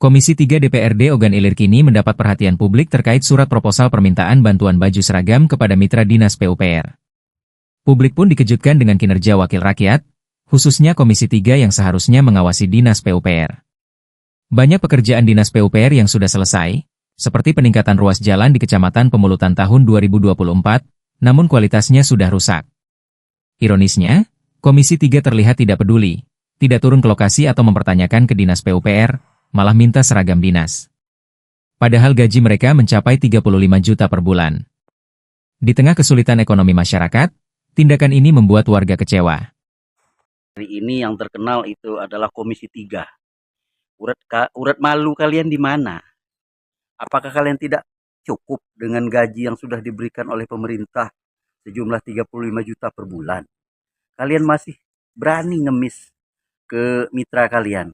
Komisi 3 DPRD Ogan Ilir kini mendapat perhatian publik terkait surat proposal permintaan bantuan baju seragam kepada mitra dinas PUPR. Publik pun dikejutkan dengan kinerja wakil rakyat, khususnya Komisi 3 yang seharusnya mengawasi dinas PUPR. Banyak pekerjaan dinas PUPR yang sudah selesai, seperti peningkatan ruas jalan di Kecamatan Pemulutan tahun 2024, namun kualitasnya sudah rusak. Ironisnya, Komisi 3 terlihat tidak peduli, tidak turun ke lokasi atau mempertanyakan ke dinas PUPR, malah minta seragam dinas. Padahal gaji mereka mencapai 35 juta per bulan. Di tengah kesulitan ekonomi masyarakat, tindakan ini membuat warga kecewa. Hari ini yang terkenal itu adalah Komisi 3. Urat malu kalian di mana? Apakah kalian tidak cukup dengan gaji yang sudah diberikan oleh pemerintah sejumlah 35 juta per bulan? Kalian masih berani ngemis ke mitra kalian.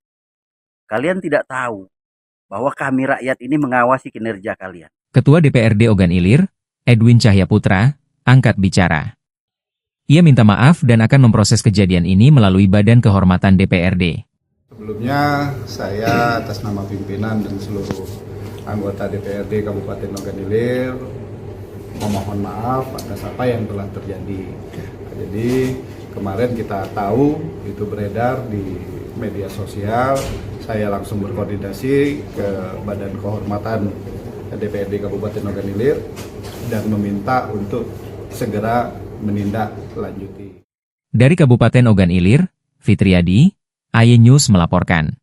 Kalian tidak tahu bahwa kami rakyat ini mengawasi kinerja kalian. Ketua DPRD Ogan Ilir, Edwin Cahyaputra, angkat bicara. Ia minta maaf dan akan memproses kejadian ini melalui Badan Kehormatan DPRD. Sebelumnya, saya atas nama pimpinan dan seluruh anggota DPRD Kabupaten Ogan Ilir memohon maaf atas apa yang telah terjadi. Jadi kemarin kita tahu itu beredar di media sosial. Saya langsung berkoordinasi ke Badan Kehormatan DPRD Kabupaten Ogan Ilir dan meminta untuk segera menindaklanjuti. Dari Kabupaten Ogan Ilir, Fitriadi, AY News melaporkan.